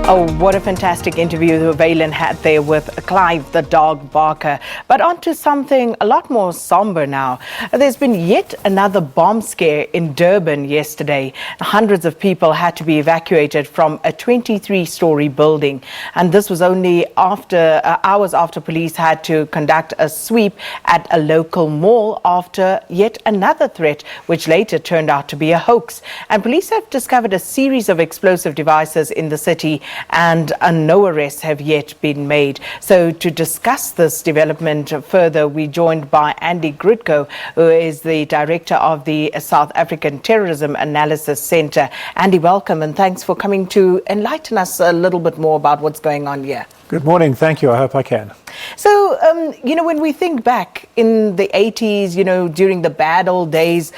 Oh, what a fantastic interview Valen had there with Clive, the dog barker. But on to something a lot more somber now. There's been yet another bomb scare in Durban yesterday. Hundreds of people had to be evacuated from a 23-story building. And this was only after hours after police had to conduct a sweep at a local mall after yet another threat, which later turned out to be a hoax. And police have discovered a series of explosive devices in the city, and no arrests have yet been made. So to discuss this development further, we're joined by Andy Grudko, who is the director of the South African Terrorism Analysis Centre. Andy, welcome, and thanks for coming to enlighten us a little bit more about what's going on here. Good morning. Thank you. I hope I can. So, when we think back in the 80s, during the bad old days,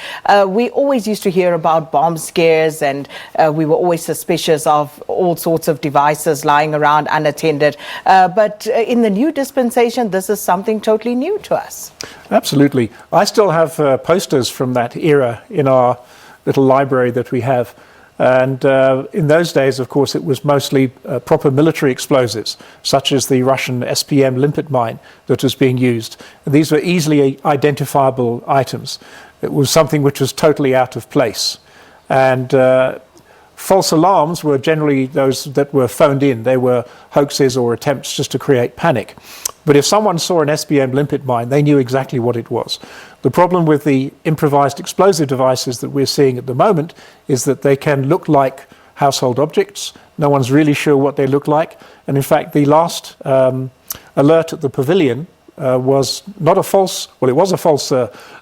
we always used to hear about bomb scares, and we were always suspicious of all sorts of devices lying around unattended. But in the new dispensation, this is something totally new to us. Absolutely. I still have posters from that era in our little library that we have. And in those days, of course, it was mostly proper military explosives, such as the Russian SPM limpet mine that was being used. And these were easily identifiable items. It was something which was totally out of place. And false alarms were generally those that were phoned in. They were hoaxes or attempts just to create panic. But if someone saw an SPM limpet mine, they knew exactly what it was. The problem with the improvised explosive devices that we're seeing at the moment is that they can look like household objects. No one's really sure what they look like. And in fact, the last alert at the pavilion was not a false, well, it was a false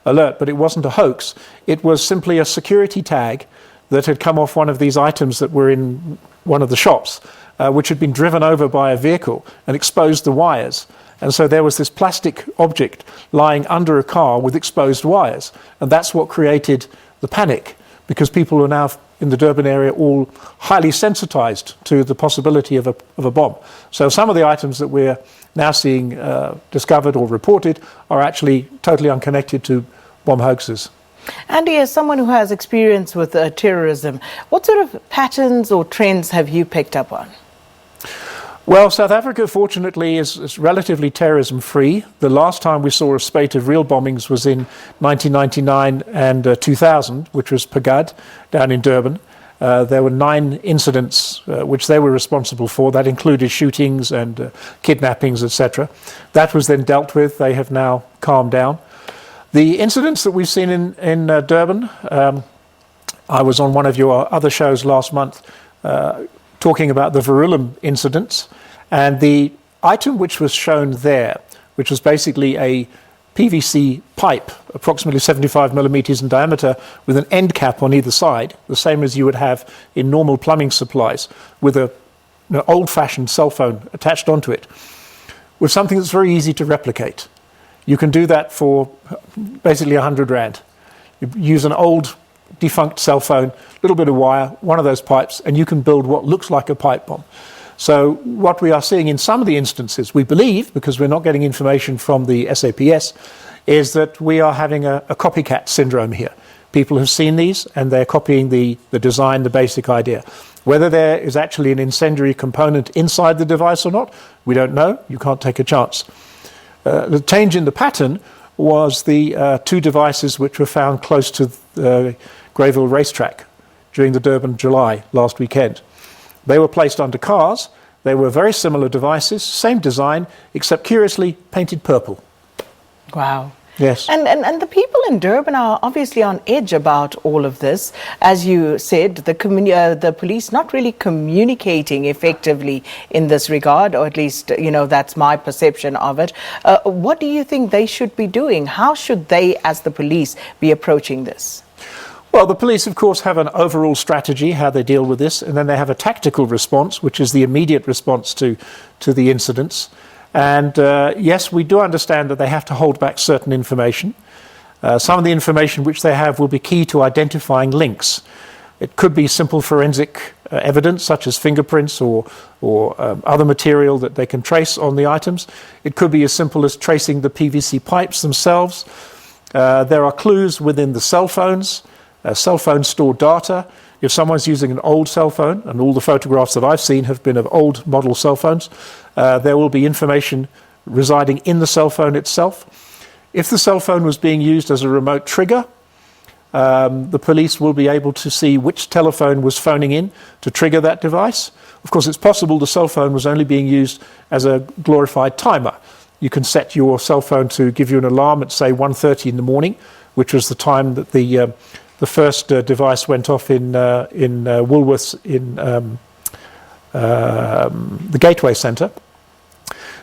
alert, but it wasn't a hoax. It was simply a security tag that had come off one of these items that were in one of the shops, which had been driven over by a vehicle and exposed the wires. And so there was this plastic object lying under a car with exposed wires. And that's what created the panic, because people are now in the Durban area all highly sensitized to the possibility of a bomb. So some of the items that we're now seeing discovered or reported are actually totally unconnected to bomb hoaxes. Andy, as someone who has experience with terrorism, what sort of patterns or trends have you picked up on? Well, South Africa, fortunately, is relatively terrorism-free. The last time we saw a spate of real bombings was in 1999 and 2000, which was Pagad down in Durban. There were 9 incidents which they were responsible for. That included shootings and kidnappings, etc. That was then dealt with. They have now calmed down. The incidents that we've seen in Durban, I was on one of your other shows last month talking about the Verulam incidents, and the item which was shown there, which was basically a PVC pipe, approximately 75 millimeters in diameter, with an end cap on either side, the same as you would have in normal plumbing supplies, with an old-fashioned cell phone attached onto it, was something that's very easy to replicate. You can do that for basically 100 Rand. You use an old defunct cell phone, a little bit of wire, one of those pipes, and you can build what looks like a pipe bomb. So what we are seeing in some of the instances, we believe, because we're not getting information from the SAPS, is that we are having a copycat syndrome here. People have seen these and they're copying the design, the basic idea. Whether there is actually an incendiary component inside the device or not, we don't know. You can't take a chance. The change in the pattern was the 2 devices which were found close to the Greyville racetrack during the Durban July last weekend. They were placed under cars. They were very similar devices, same design, except curiously painted purple. Wow. Yes. And the people in Durban are obviously on edge about all of this. As you said, the police not really communicating effectively in this regard, or at least, that's my perception of it. What do you think they should be doing? How should they, as the police, be approaching this? Well, the police, of course, have an overall strategy, how they deal with this, and then they have a tactical response, which is the immediate response to the incidents. And yes, we do understand that they have to hold back certain information. Some of the information which they have will be key to identifying links. It could be simple forensic evidence, such as fingerprints or other material that they can trace on the items. It could be as simple as tracing the PVC pipes themselves. There are clues within the cell phones. Cell phones store data. If someone's using an old cell phone, and all the photographs that I've seen have been of old model cell phones, there will be information residing in the cell phone itself. If the cell phone was being used as a remote trigger, the police will be able to see which telephone was phoning in to trigger that device. Of course, it's possible the cell phone was only being used as a glorified timer. You can set your cell phone to give you an alarm at, say, 1:30 in the morning, which was the time that the first device went off in Woolworths in the Gateway Centre.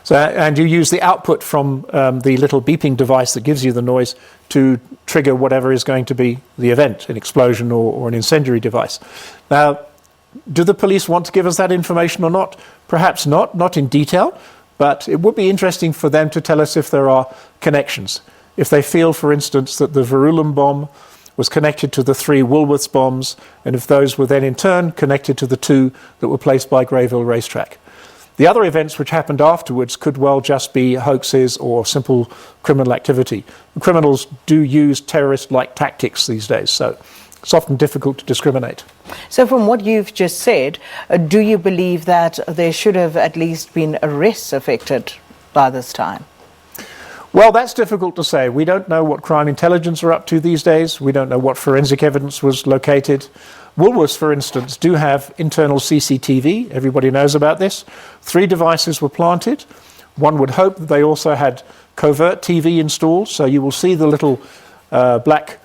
So, and you use the output from the little beeping device that gives you the noise to trigger whatever is going to be the event, an explosion or an incendiary device. Now, do the police want to give us that information or not? Perhaps not in detail, but it would be interesting for them to tell us if there are connections. If they feel, for instance, that the Verulam bomb was connected to the 3 Woolworths bombs, and if those were then in turn connected to the 2 that were placed by Greyville Racetrack. The other events which happened afterwards could well just be hoaxes or simple criminal activity. Criminals do use terrorist-like tactics these days, so it's often difficult to discriminate. So from what you've just said, do you believe that there should have at least been arrests affected by this time? Well, that's difficult to say. We don't know what crime intelligence are up to these days. We don't know what forensic evidence was located. Woolworths, for instance, do have internal CCTV. Everybody knows about this. 3 devices were planted. One would hope that they also had covert TV installed, so you will see the little black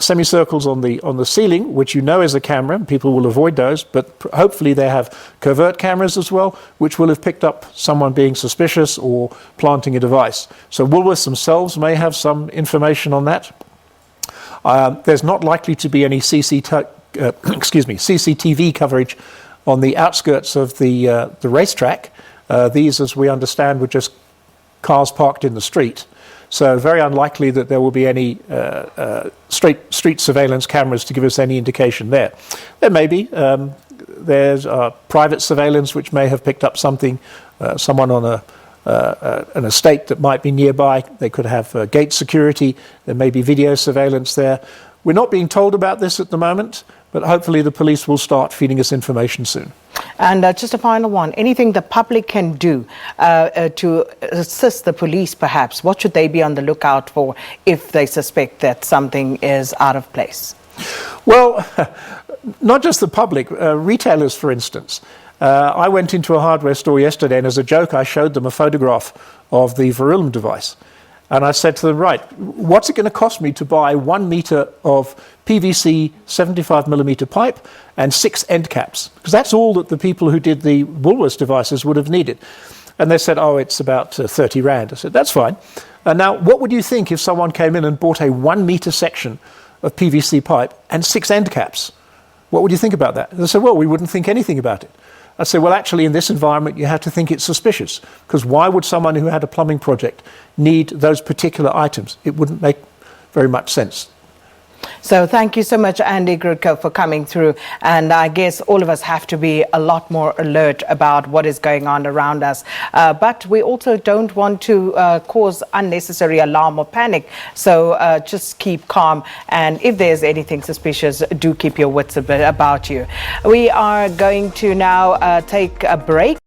semicircles on the ceiling, which you know is a camera, and people will avoid those, but hopefully they have covert cameras as well, which will have picked up someone being suspicious or planting a device. So Woolworths themselves may have some information on that. There's not likely to be any CCTV coverage on the outskirts of the racetrack. These, as we understand, were just cars parked in the street. So very unlikely that there will be any street surveillance cameras to give us any indication there. There may be. There's private surveillance which may have picked up something, someone on an estate that might be nearby. They could have gate security. There may be video surveillance there. We're not being told about this at the moment, but hopefully the police will start feeding us information soon. And just a final one, anything the public can do to assist the police perhaps? What should they be on the lookout for if they suspect that something is out of place? Well, not just the public, retailers, for instance. I went into a hardware store yesterday, and as a joke, I showed them a photograph of the Verulam device. And I said to them, right, what's it going to cost me to buy 1 meter of PVC 75mm pipe and 6 end caps? Because that's all that the people who did the Woolworths devices would have needed. And they said, oh, it's about 30 Rand. I said, that's fine. And now, what would you think if someone came in and bought a 1 meter section of PVC pipe and 6 end caps? What would you think about that? And they said, well, we wouldn't think anything about it. I said, well, actually, in this environment, you have to think it's suspicious, because why would someone who had a plumbing project need those particular items? It wouldn't make very much sense. So thank you so much, Andy Grudko, for coming through. And I guess all of us have to be a lot more alert about what is going on around us. But we also don't want to cause unnecessary alarm or panic. So just keep calm. And if there's anything suspicious, do keep your wits about you. We are going to now take a break.